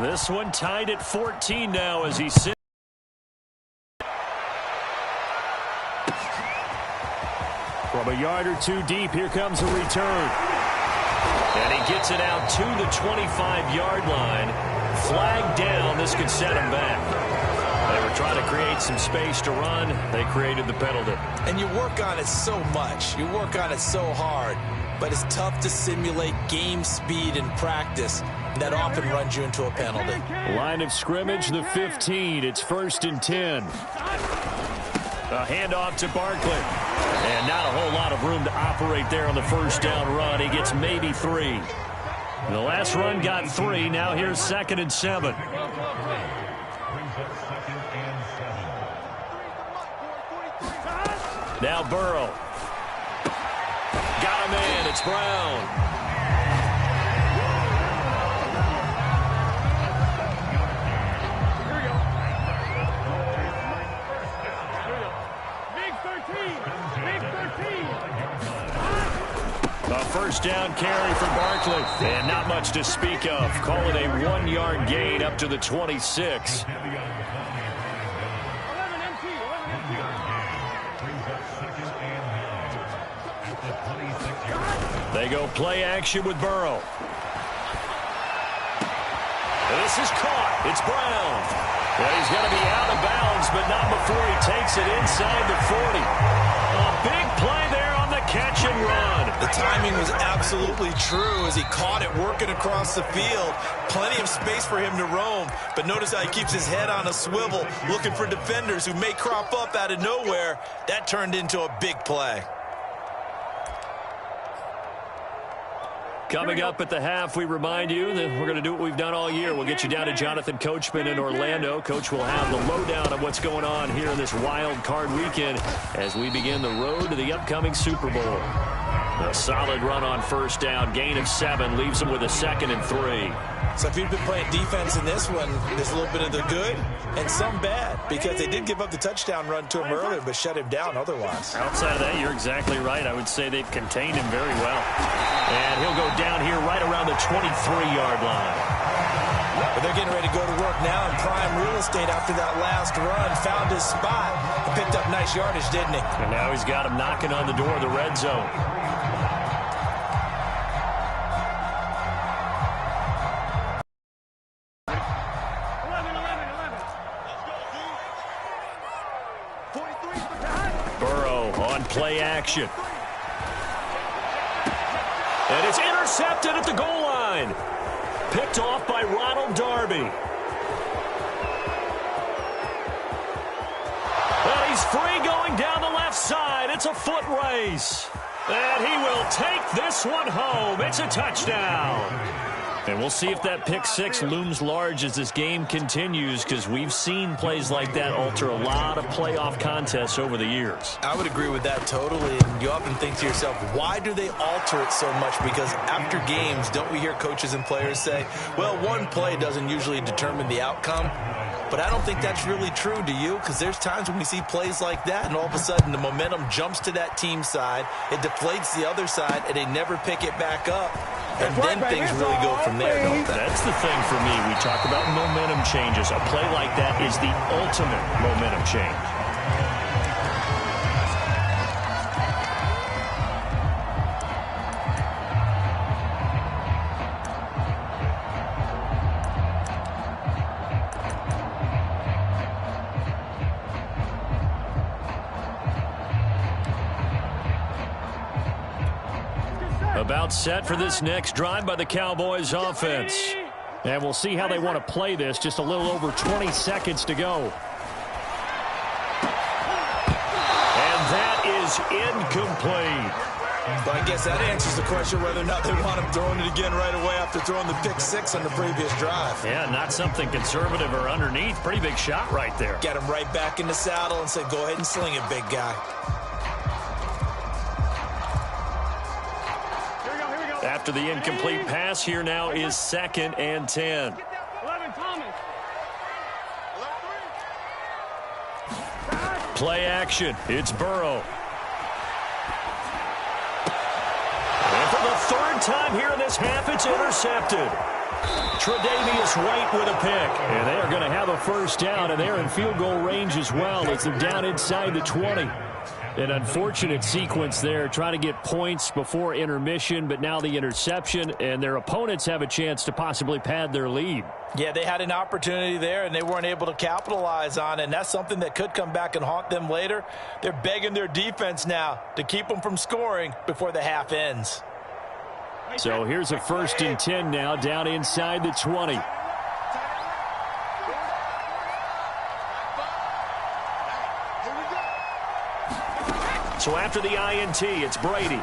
This one tied at 14 now as he sits. From a yard or two deep, here comes a return. And he gets it out to the 25-yard line. Flag down. This could set him back. They were trying to create some space to run. They created the penalty. And you work on it so much. You work on it so hard. But it's tough to simulate game speed in practice. That often runs you into a penalty. Line of scrimmage, the 15. It's 1st and 10. A handoff to Barkley. And not a whole lot of room to operate there on the first down run. He gets maybe 3. The last run got 3. Now here's 2nd and 7. Now Burrow. Got him in. It's Brown. A first down carry for Barkley. And not much to speak of. Call it a 1-yard gain up to the 26. They go play action with Burrow. This is caught. It's Brown. Well, he's going to be out of bounds, but not before he takes it inside the 40. A big play there on the catch and run. The timing was absolutely true as he caught it working across the field. Plenty of space for him to roam, but notice how he keeps his head on a swivel, looking for defenders who may crop up out of nowhere. That turned into a big play. Coming up at the half, we remind you that we're going to do what we've done all year. We'll get you down to Jonathan Coachman in Orlando. Coach will have the lowdown of what's going on here in this wild card weekend as we begin the road to the upcoming Super Bowl. A solid run on first down. Gain of 7 leaves them with a 2nd and 3. So if you've been playing defense in this one, there's a little bit of the good and some bad because they did give up the touchdown run to him earlier but shut him down otherwise. Outside of that, you're exactly right. I would say they've contained him very well. And he'll go down here right around the 23-yard line. But they're getting ready to go to work now in prime real estate after that last run. Found his spot and picked up nice yardage, didn't he? And now he's got him knocking on the door of the red zone. Burrow on play action. And it's intercepted at the goal line. Picked off by Ronald Darby. And he's free going down the left side. It's a foot race. And he will take this one home. It's a touchdown. And we'll see if that pick 6 looms large as this game continues because we've seen plays like that alter a lot of playoff contests over the years. I would agree with that totally. And you often think to yourself, why do they alter it so much? Because after games, don't we hear coaches and players say, well, one play doesn't usually determine the outcome. But I don't think that's really true, do you? Because there's times when we see plays like that, and all of a sudden the momentum jumps to that team side, it deflates the other side, and they never pick it back up. And then things really go from there, don't they? That's the thing for me. We talk about momentum changes. A play like that is the ultimate momentum change. About set for this next drive by the Cowboys offense. And we'll see how they want to play this. Just a little over 20 seconds to go. And that is incomplete. But I guess that answers the question whether or not they want him throwing it again right away after throwing the pick 6 on the previous drive. Yeah, not something conservative or underneath. Pretty big shot right there. Get him right back in the saddle and said, go ahead and sling it, big guy. After the incomplete pass, here now is 2nd and 10. Play action. It's Burrow. And for the 3rd time here in this half, it's intercepted. Tre'Davious White with a pick. And they are going to have a first down, and they're in field goal range as well as they're down inside the 20. An unfortunate sequence there, trying to get points before intermission, but now the interception, and their opponents have a chance to possibly pad their lead. Yeah, they had an opportunity there, and they weren't able to capitalize on it, and that's something that could come back and haunt them later. They're begging their defense now to keep them from scoring before the half ends. So here's a 1st and 10 now, down inside the 20. So after the INT, it's Brady.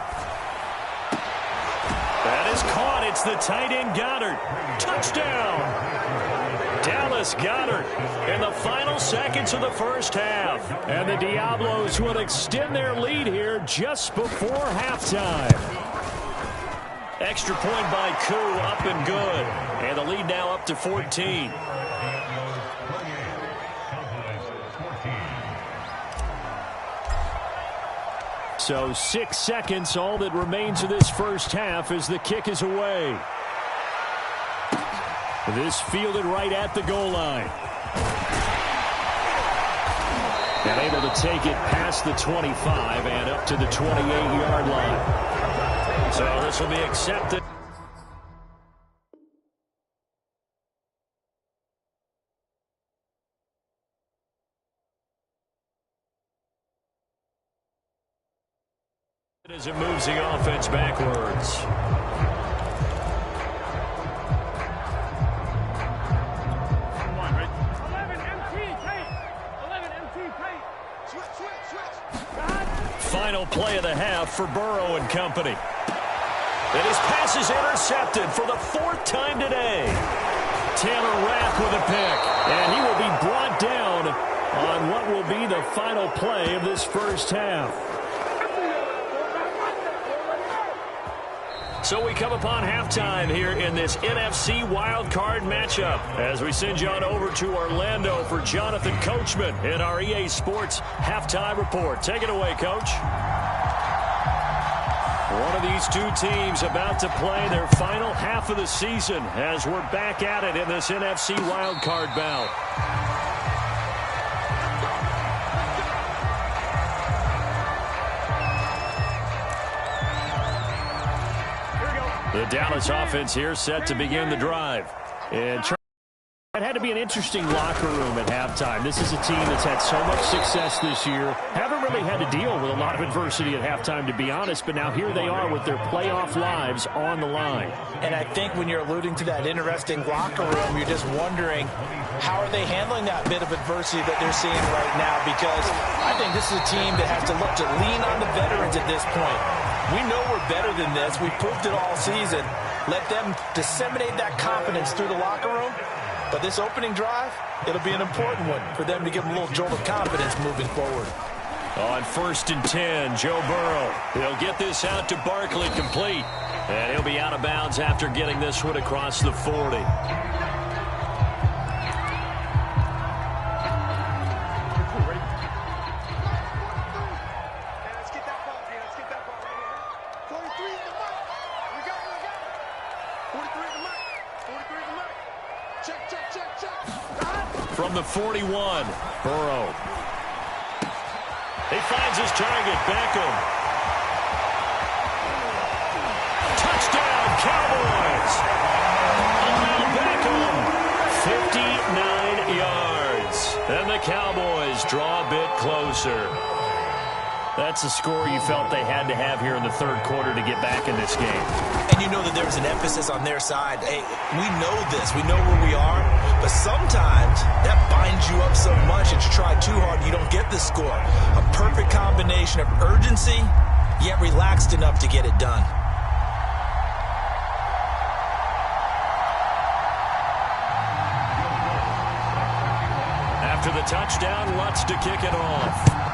That is caught. It's the tight end Goddard. Touchdown. Dallas Goddard in the final seconds of the first half. And the Diablos will extend their lead here just before halftime. Extra point by Koo, up and good. And the lead now up to 14. So 6 seconds, all that remains of this first half as the kick is away. This fielded right at the goal line. And able to take it past the 25 and up to the 28-yard line. So this will be accepted. As it moves the offense backwards. Come on, Rick. 11 MT paint. 11 MT paint. Switch. Final play of the half for Burrow and company. And his pass is intercepted for the 4th time today. Taylor Rapp with a pick. And he will be brought down on what will be the final play of this first half. So we come upon halftime here in this NFC wildcard matchup as we send you on over to Orlando for Jonathan Coachman in our EA Sports Halftime Report. Take it away, Coach. One of these two teams about to play their final half of the season as we're back at it in this NFC wildcard bout. The Dallas offense here set to begin the drive. And it had to be an interesting locker room at halftime. This is a team that's had so much success this year. Haven't really had to deal with a lot of adversity at halftime, to be honest. But now here they are with their playoff lives on the line. And I think when you're alluding to that interesting locker room, you're just wondering how are they handling that bit of adversity that they're seeing right now, because I think this is a team that has to look to lean on the veterans at this point. We know we're better than this. We've proved it all season. Let them disseminate that confidence through the locker room. But this opening drive, it'll be an important one for them to give them a little jolt of confidence moving forward. On 1st and 10, Joe Burrow. He'll get this out to Barkley, complete. And he'll be out of bounds after getting this one across the 40. From the 41, Burrow. He finds his target, Beckham. Touchdown, Cowboys! Odell Beckham, 59 yards. And the Cowboys draw a bit closer. That's a score you felt they had to have here in the 3rd quarter to get back in this game. And you know that there's an emphasis on their side. Hey, we know this. We know where we are. But sometimes that binds you up so much that you try too hard, you don't get the score. A perfect combination of urgency, yet relaxed enough to get it done. After the touchdown, Lutz to kick it off.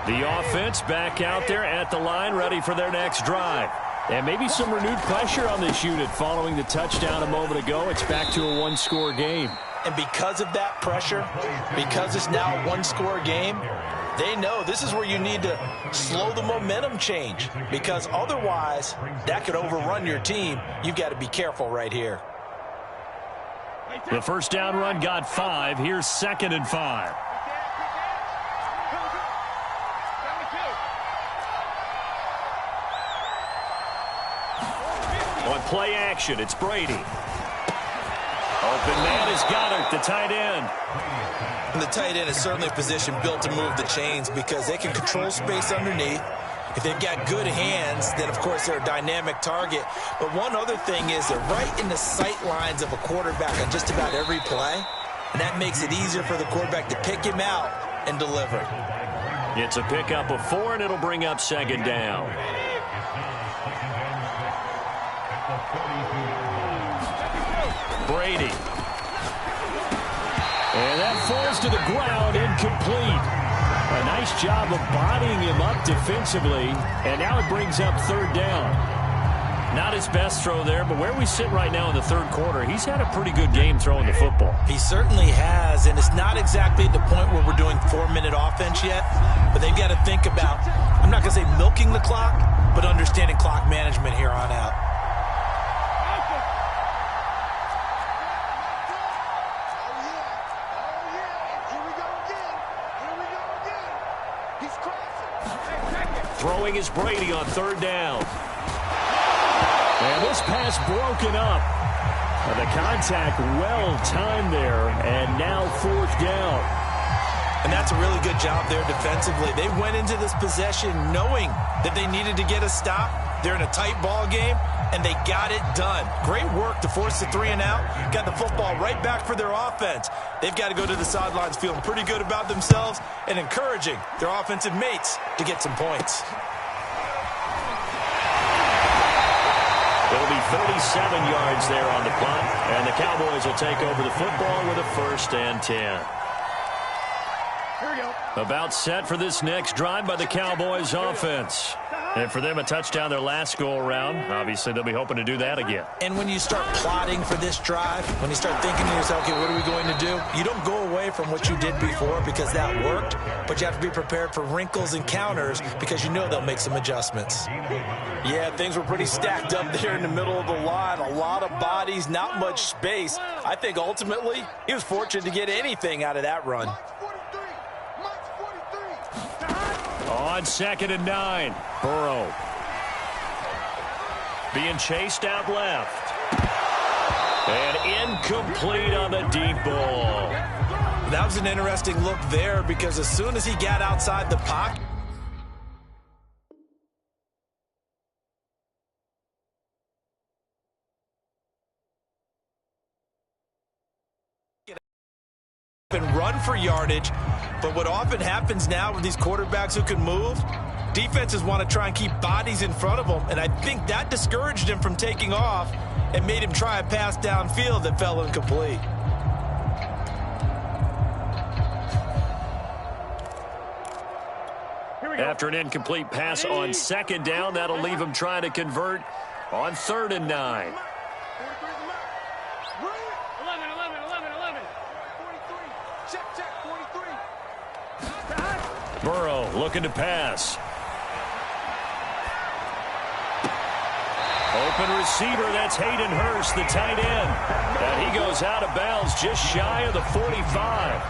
The offense back out there at the line, ready for their next drive. And maybe some renewed pressure on this unit following the touchdown a moment ago. It's back to a one-score game. And because of that pressure, because it's now a one-score game, they know this is where you need to slow the momentum change, because otherwise that could overrun your team. You've got to be careful right here. The first down run got 5. Here's 2nd and 5. On play action, it's Brady. Open man has got it, the tight end. And the tight end is certainly a position built to move the chains because they can control space underneath. If they've got good hands, then, of course, they're a dynamic target. But one other thing is they're right in the sight lines of a quarterback on just about every play, and that makes it easier for the quarterback to pick him out and deliver. It's a pickup of 4, and it'll bring up 2nd down. Brady. And that falls to the ground, incomplete. A nice job of bodying him up defensively, and now it brings up 3rd down. Not his best throw there, but where we sit right now in the 3rd quarter, he's had a pretty good game throwing the football. He certainly has, and it's not exactly at the point where we're doing 4-minute offense yet, but they've got to think about, I'm not going to say milking the clock, but understanding clock management here on out. Throwing is Brady on 3rd down. And this pass broken up. The contact well timed there, and now 4th down. And that's a really good job there defensively. They went into this possession knowing that they needed to get a stop. They're in a tight ball game, and they got it done. Great work to force the 3 and out. Got the football right back for their offense. They've got to go to the sidelines feeling pretty good about themselves and encouraging their offensive mates to get some points. It'll be 37 yards there on the punt, and the Cowboys will take over the football with a 1st and 10. Here we go. About set for this next drive by the Cowboys offense. And for them, a touchdown their last go-around. Obviously, they'll be hoping to do that again. And when you start plotting for this drive, when you start thinking to yourself, okay, what are we going to do? You don't go away from what you did before because that worked, but you have to be prepared for wrinkles and counters because you know they'll make some adjustments. Yeah, things were pretty stacked up there in the middle of the line. A lot of bodies, not much space. I think ultimately he was fortunate to get anything out of that run. On 2nd and 9, Burrow. Being chased out left. And incomplete on the deep ball. That was an interesting look there because as soon as he got outside the pocket, and run for yardage. But what often happens now with these quarterbacks who can move, defenses want to try and keep bodies in front of them, and I think that discouraged him from taking off and made him try a pass downfield that fell incomplete. After an incomplete pass on 2nd down, that'll leave him trying to convert on 3rd and 9. 11. Check, 43. Burrow looking to pass. Open receiver, that's Hayden Hurst, the tight end. And he goes out of bounds just shy of the 45.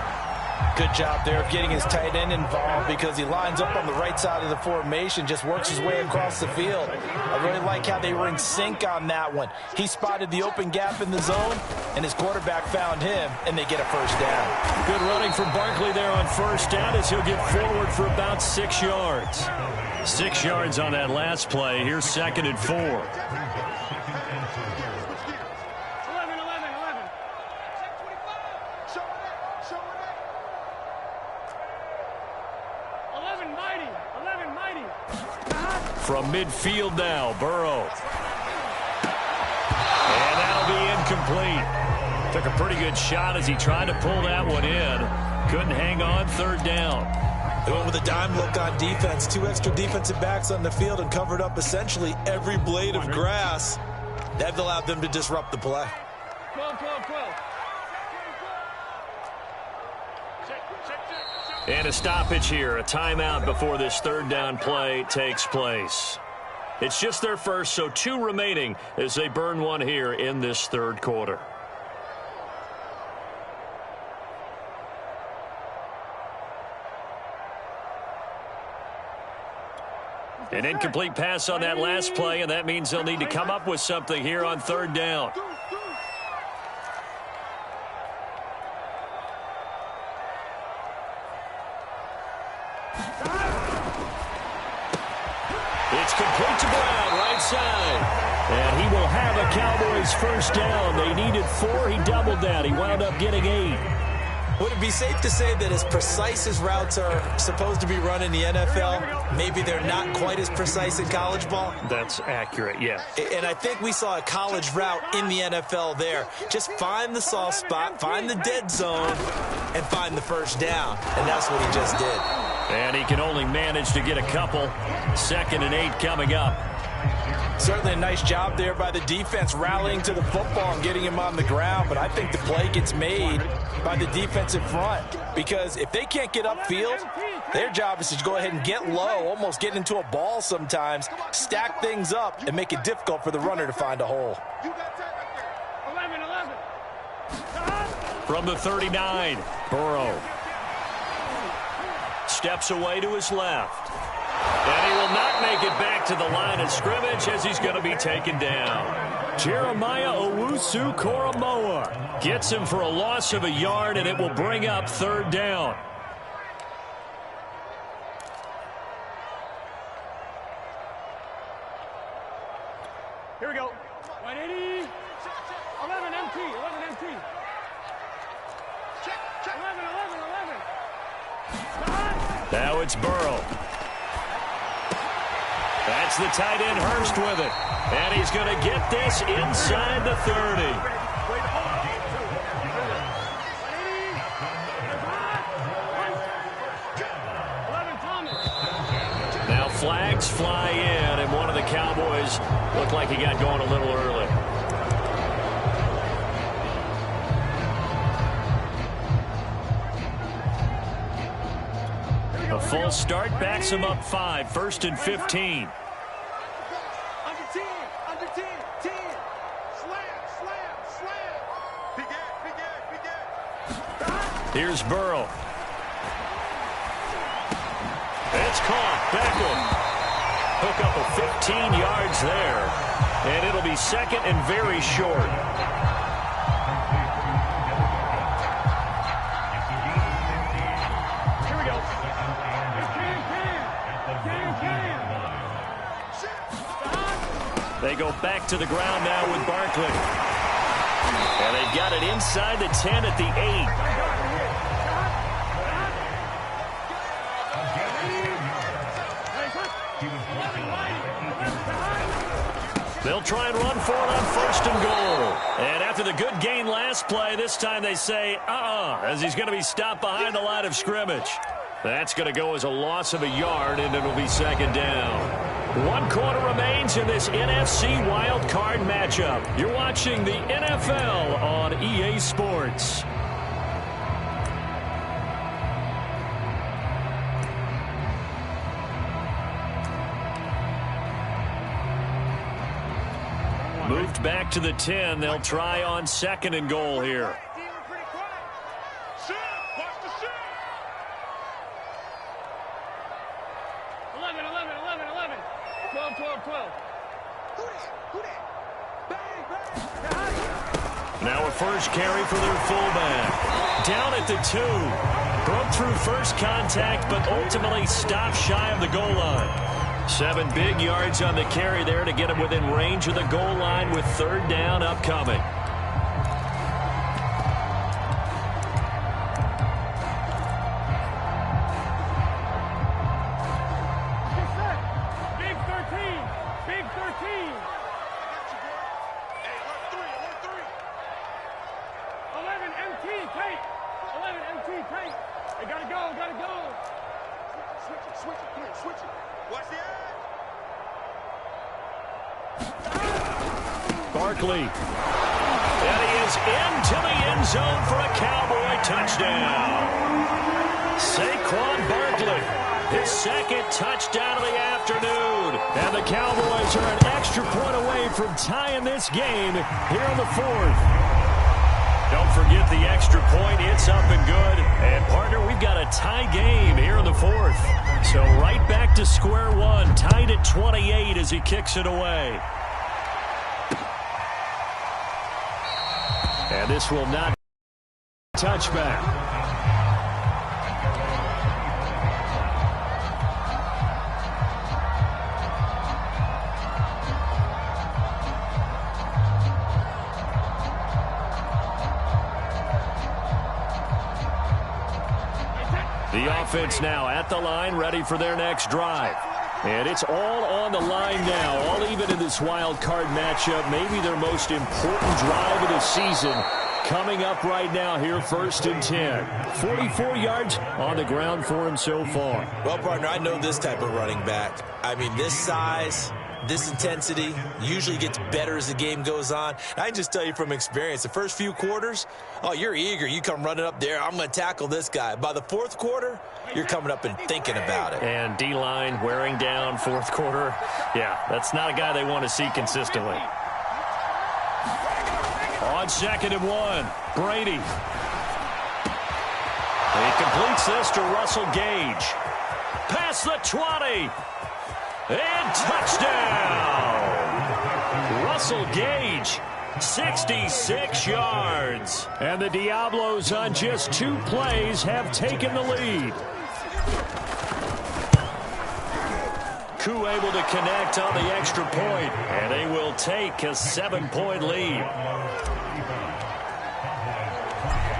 Good job there of getting his tight end involved because he lines up on the right side of the formation, just works his way across the field. I really like how they were in sync on that one. He spotted the open gap in the zone, and his quarterback found him, and they get a 1st down. Good running from Barkley there on 1st down as he'll get forward for about 6 yards. 6 yards on that last play. Here's 2nd and 4. 11. 11 mighty. From midfield now, Burrow. And that'll be incomplete. Took a pretty good shot as he tried to pull that one in. Couldn't hang on 3rd down. They went with a dime look on defense. 2 extra defensive backs on the field and covered up essentially every blade of grass. That allowed them to disrupt the play. 12, 12, 12. And a stoppage here, a timeout before this third down play takes place. It's just their first, so 2 remaining as they burn one here in this third quarter. An incomplete pass on that last play, and that means they'll need to come up with something here on third down. It's complete to Brown, right side. And he will have a Cowboys first down. They needed 4. He doubled that. He wound up getting 8. Would it be safe to say that as precise as routes are supposed to be run in the NFL, maybe they're not quite as precise in college ball? That's accurate, yes. And I think we saw a college route in the NFL there. Just find the soft spot, find the dead zone, and find the first down. And that's what he just did. And he can only manage to get a couple. 2nd and 8 coming up. Certainly a nice job there by the defense rallying to the football and getting him on the ground, but I think the play gets made by the defensive front because if they can't get upfield, their job is to go ahead and get low, almost get into a ball sometimes, stack things up, and make it difficult for the runner to find a hole. 11, 11. From the 39, Burrow steps away to his left. And he will not make it back to the line of scrimmage as he's going to be taken down. Jeremiah Owusu-Koramoah gets him for a loss of a yard, and it will bring up third down. Here we go. 180. 11 MT. 11 MT. 11, 11, 11. Now it's Burrow. That's the tight end Hurst with it. And he's going to get this inside the 30. Now flags fly in, and one of the Cowboys looked like he got going a little early. A full start backs him up 5, 1st and 15. Under 10, under 10, 10. Slam, slam, slam. Big Ed. Here's Burrow. It's caught. Beckham. Hook up a 15 yards there. And it'll be 2nd and very short. They go back to the ground now with Barkley. And they've got it inside the 10 at the 8. They'll try and run for it on 1st and goal. And after the good gain last play, this time they say, as he's going to be stopped behind the line of scrimmage. That's going to go as a loss of a yard, and it'll be 2nd down. 1 quarter remains in this NFC wild card matchup. You're watching the NFL on EA Sports. Moved back to the 10. They'll try on 2nd and goal here. 11, 11, 11, 11. 12, 12, 12. Now a first carry for their fullback. Down at the 2. Broke through first contact, but ultimately stopped shy of the goal line. 7 big yards on the carry there to get him within range of the goal line with third down upcoming. Big 13. Big 13. 11 MT, Tate. 11 MT, Tate. They gotta go, gotta go. Switch it. Come on, switch it. Watch the edge. Barkley. And he is into the end zone for a Cowboy touchdown. Saquon Barkley, his second touchdown of the afternoon. And the Cowboys are an extra point away from tying this game here in the fourth. Don't forget the extra point. It's up and good. And, partner, we've got a tie game here in the fourth. So right back to square one, tied at 28 as he kicks it away. And this will not be a touchback. The offense now at the line, ready for their next drive. And it's all on the line now, all even in this wild card matchup. Maybe their most important drive of the season coming up right now here, 1st and 10. 44 yards on the ground for him so far. Well, partner, I know this type of running back. I mean, this size, this intensity usually gets better as the game goes on. I can just tell you from experience, the first few quarters, oh, you're eager. You come running up there, I'm going to tackle this guy. By the fourth quarter, you're coming up and thinking about it. And D-line wearing down fourth quarter. Yeah, that's not a guy they want to see consistently. On 2nd and 1, Brady. He completes this to Russell Gage. Past the 20. And touchdown! Russell Gage, 66 yards. And the Diablos on just 2 plays have taken the lead. Koo able to connect on the extra point, and they will take a 7-point lead.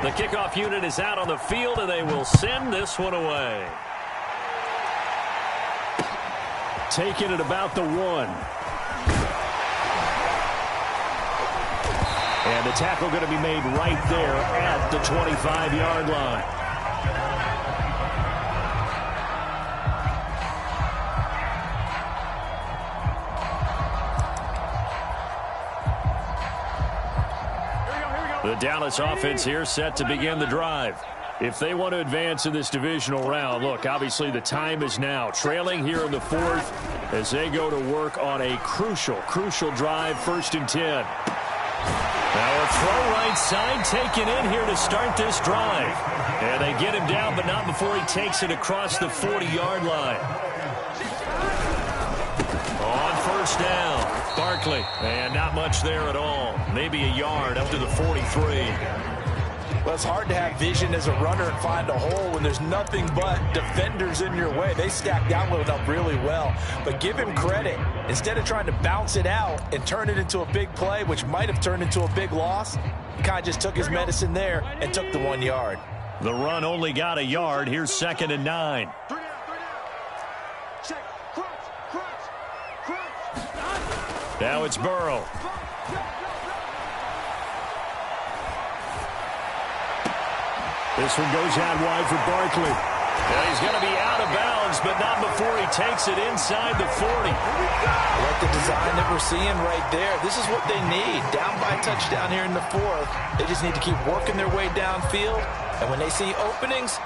The kickoff unit is out on the field, and they will send this one away. Taking it about the 1. And the tackle going to be made right there at the 25-yard line. The Dallas offense here set to begin the drive. If they want to advance in this divisional round, look, obviously the time is now. Trailing here in the fourth as they go to work on a crucial drive, 1st and 10. Now a throw right side taken in here to start this drive. And they get him down, but not before he takes it across the 40-yard line. On 1st down, Barkley. And not much there at all. Maybe a yard up to the 43. Well, it's hard to have vision as a runner and find a hole when there's nothing but defenders in your way. They stack down loaded up really well. But give him credit. Instead of trying to bounce it out and turn it into a big play, which might have turned into a big loss, he kind of just took his medicine there and took the 1 yard. The run only got a yard. Here's 2nd and 9. Now it's Burrow. This one goes out wide for Barkley. And he's going to be out of bounds, but not before he takes it inside the 40. I like the design that we're seeing right there. This is what they need. Down by a touchdown here in the fourth. They just need to keep working their way downfield. And when they see openings,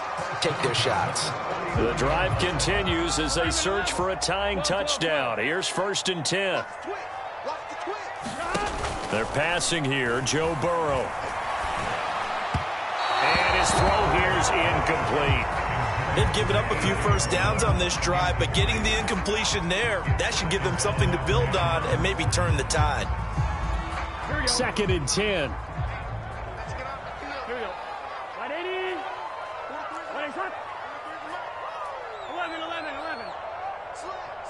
take their shots. The drive continues as they search for a tying touchdown. Here's 1st and 10. They're passing here, Joe Burrow. And his throw here is incomplete. They've given up a few first downs on this drive, but getting the incompletion there, that should give them something to build on and maybe turn the tide. 2nd and 10. Here we go. 180.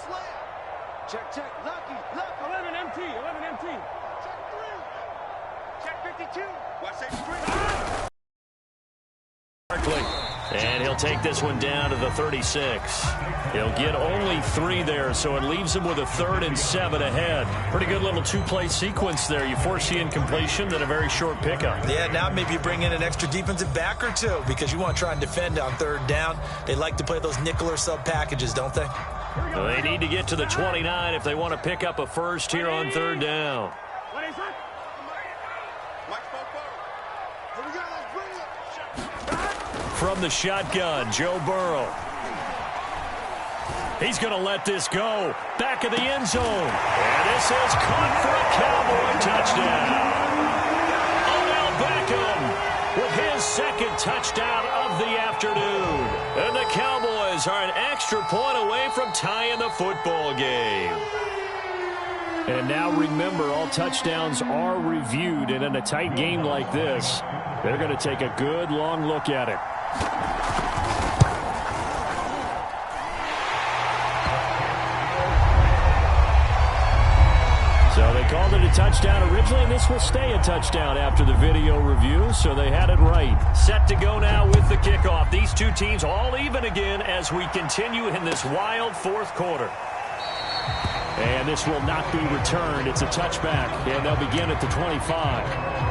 11. Check. Lucky. 11 MT. Check 3. Check 52. Watch 63. Barkley. And he'll take this one down to the 36. He'll get only 3 there, so it leaves him with a 3rd and 7 ahead. Pretty good little 2-play sequence there. You force the incompletion, then a very short pickup. Yeah, now maybe you bring in an extra defensive back or two because you want to try and defend on 3rd down. They like to play those nickel or sub packages, don't they? So they need to get to the 29 if they want to pick up a first here on 3rd down. From the shotgun, Joe Burrow. He's going to let this go. Back of the end zone. And this is caught for a Cowboy touchdown. Odell Beckham with his 2nd touchdown of the afternoon. And the Cowboys are an extra point away from tying the football game. And now remember, all touchdowns are reviewed. And in a tight game like this, they're going to take a good long look at it. So they called it a touchdown originally, and this will stay a touchdown after the video review, so they had it right. Set to go now with the kickoff. These two teams all even again as we continue in this wild 4th quarter. And this will not be returned. It's a touchback, and they'll begin at the 25.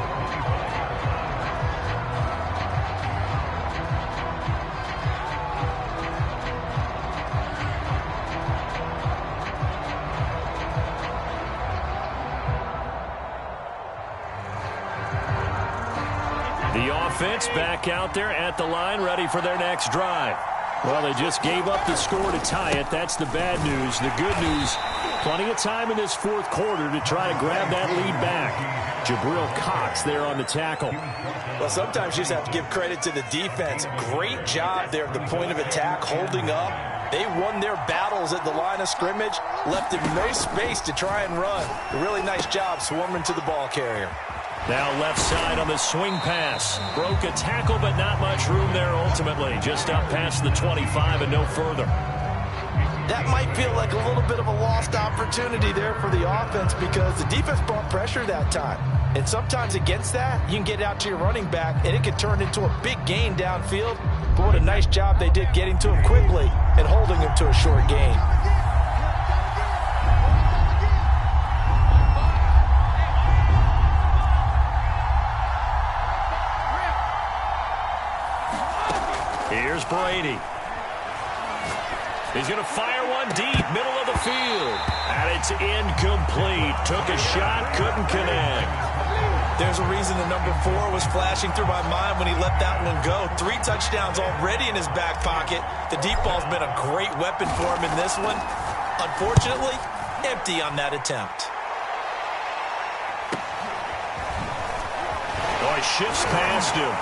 The offense back out there at the line, ready for their next drive. Well, they just gave up the score to tie it. That's the bad news. The good news, plenty of time in this 4th quarter to try to grab that lead back. Jabril Cox there on the tackle. Well, sometimes you just have to give credit to the defense. Great job there at the point of attack, holding up. They won their battles at the line of scrimmage, left him no space to try and run. A really nice job swarming to the ball carrier. Now left side on the swing pass. Broke a tackle, but not much room there ultimately. Just up past the 25 and no further. That might feel like a little bit of a lost opportunity there for the offense because the defense brought pressure that time. And sometimes against that, you can get out to your running back, and it can turn into a big gain downfield. But what a nice job they did getting to him quickly and holding him to a short gain. Here's Brady. He's going to fire one deep, middle of the field. And it's incomplete. Took a shot, couldn't connect. There's a reason the number 4 was flashing through my mind when he let that one go. 3 touchdowns already in his back pocket. The deep ball's been a great weapon for him in this one. Unfortunately, empty on that attempt. Oh, he shifts past him.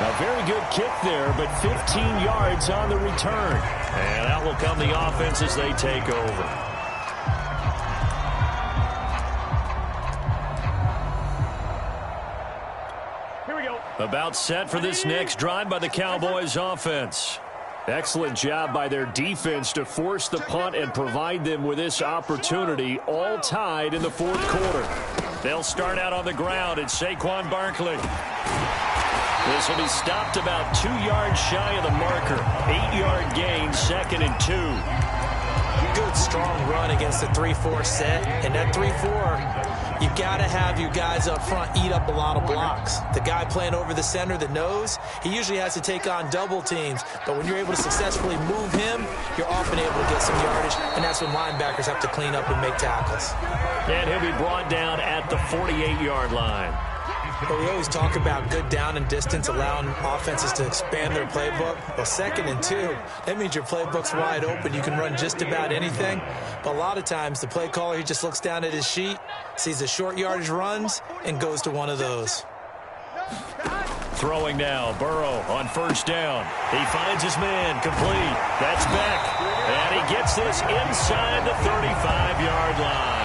A very good kick there, but 15 yards on the return. And out will come the offense as they take over. Here we go. About set for this next drive by the Cowboys offense. Excellent job by their defense to force the punt and provide them with this opportunity, all tied in the 4th quarter. They'll start out on the ground, and Saquon Barkley. This will be stopped about 2 yards shy of the marker. 8-yard gain, 2nd and 2. Good, strong run against the 3-4 set. And that 3-4, you've got to have your guys up front eat up a lot of blocks. The guy playing over the center, the nose, he usually has to take on double teams. But when you're able to successfully move him, you're often able to get some yardage. And that's when linebackers have to clean up and make tackles. And he'll be brought down at the 48-yard line. But we always talk about good down and distance, allowing offenses to expand their playbook. Well, 2nd and 2, that means your playbook's wide open. You can run just about anything. But a lot of times, the play caller, he just looks down at his sheet, sees the short yardage runs, and goes to one of those. Throwing now, Burrow on 1st down. He finds his man, complete. That's Beck. And he gets this inside the 35-yard line.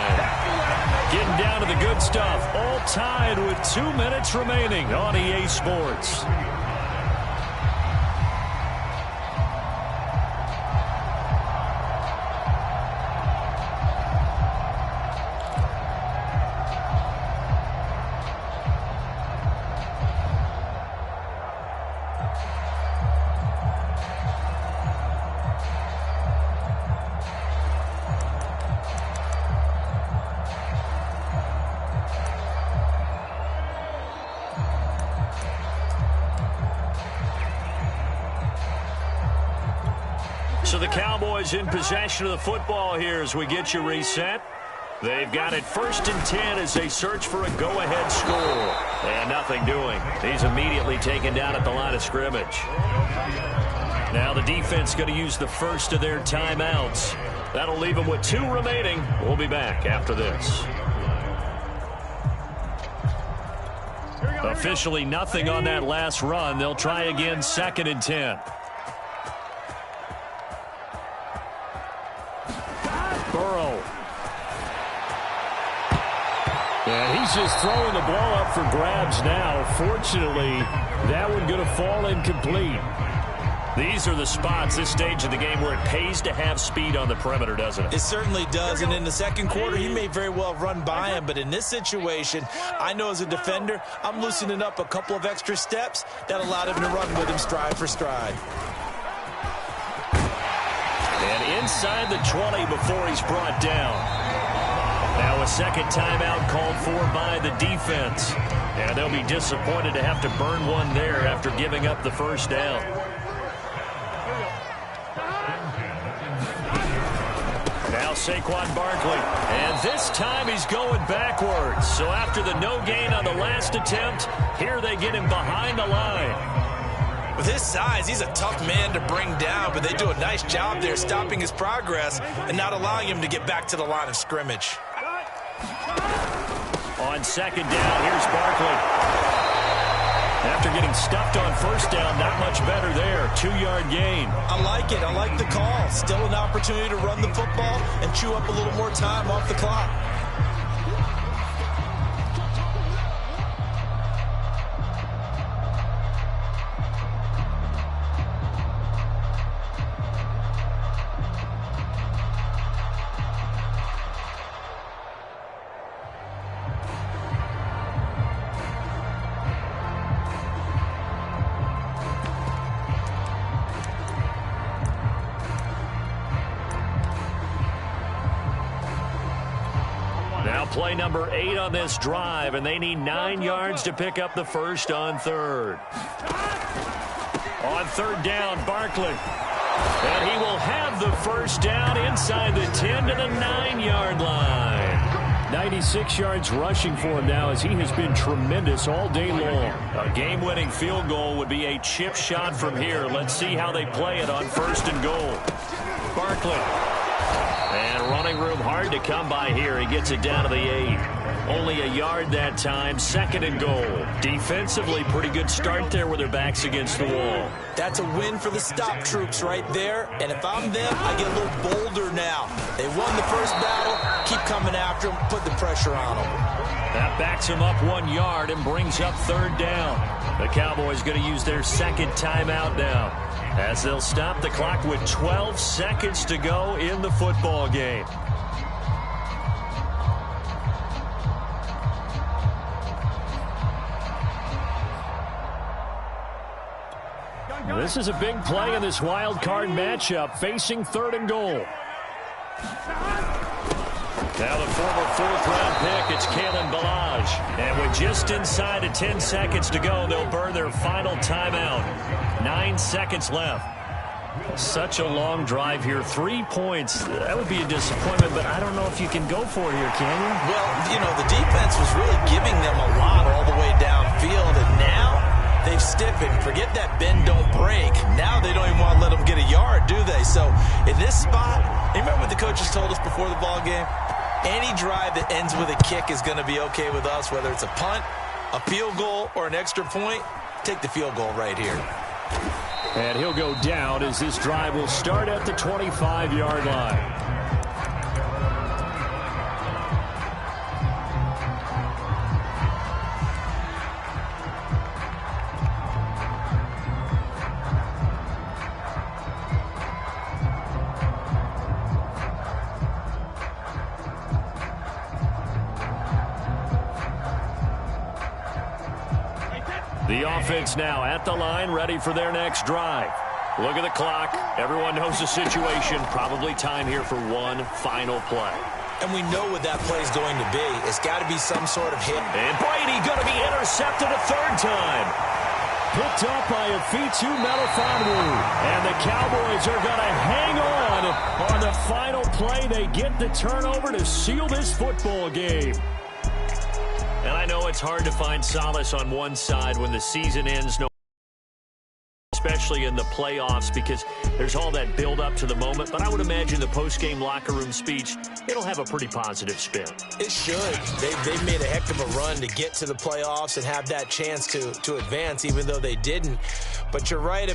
Getting down to the good stuff, all tied with 2 minutes remaining on EA Sports. So the Cowboys in possession of the football here as we get you reset. They've got it 1st and 10 as they search for a go-ahead score. And nothing doing. He's immediately taken down at the line of scrimmage. Now the defense going to use the first of their timeouts. That'll leave them with 2 remaining. We'll be back after this. Officially nothing on that last run. They'll try again 2nd and 10. Burrow. And he's just throwing the ball up for grabs now. Fortunately, that one going to fall incomplete. These are the spots, this stage of the game, where it pays to have speed on the perimeter, doesn't it? It certainly does, and in the second quarter, he may very well run by him, but in this situation, I know as a defender, I'm loosening up a couple of extra steps that allowed him to run with him stride for stride. And inside the 20 before he's brought down. Now a second timeout called for by the defense. And they'll be disappointed to have to burn one there after giving up the first down. Now Saquon Barkley. And this time he's going backwards. So after the no gain on the last attempt, here they get him behind the line. With his size, he's a tough man to bring down, but they do a nice job there stopping his progress and not allowing him to get back to the line of scrimmage. On 2nd down, here's Barkley. After getting stuffed on 1st down, not much better there. 2-yard gain. I like it. I like the call. Still an opportunity to run the football and chew up a little more time off the clock. Play number 8 on this drive, and they need 9 yards to pick up the first on 3rd. On 3rd down, Barkley. And he will have the first down inside the 10 to the 9-yard line. 96 yards rushing for him now as he has been tremendous all day long. A game-winning field goal would be a chip shot from here. Let's see how they play it on 1st and goal. Barkley. And running room hard to come by here. He gets it down to the 8. Only a yard that time. 2nd and goal. Defensively, pretty good start there with their backs against the wall. That's a win for the stop troops right there. And if I'm them, I get a little bolder now. They won the first battle. Keep coming after them. Put the pressure on them. That backs him up 1 yard and brings up 3rd down. The Cowboys going to use their 2nd timeout now, as they'll stop the clock with 12 seconds to go in the football game. This is a big play in this wild card matchup, facing 3rd and goal. Now the former 4th-round pick, it's Kalen Ballage. And with just inside of 10 seconds to go, they'll burn their final timeout. 9 seconds left. Such a long drive here. 3 points. That would be a disappointment, but I don't know if you can go for it here, can you? Well, you know, the defense was really giving them a lot all the way downfield, and now they've stiffened. Forget that bend, don't break. Now they don't even want to let them get a yard, do they? So in this spot, you remember what the coaches told us before the ball game? Any drive that ends with a kick is going to be okay with us, whether it's a punt, a field goal, or an extra point. Take the field goal right here. And he'll go down as this drive will start at the 25-yard line. The offense now at the line, ready for their next drive. Look at the clock. Everyone knows the situation. Probably time here for one final play. And we know what that play is going to be. It's got to be some sort of hit. And Brady going to be intercepted a 3rd time. picked up by Afitu Melifonwu. And the Cowboys are going to hang on the final play. They get the turnover to seal this football game. And I know it's hard to find solace on one side when the season ends, especially in the playoffs, because there's all that build up to the moment. But I would imagine the post-game locker room speech, it'll have a pretty positive spin. It should. They've made a heck of a run to get to the playoffs and have that chance to advance, even though they didn't. But you're right.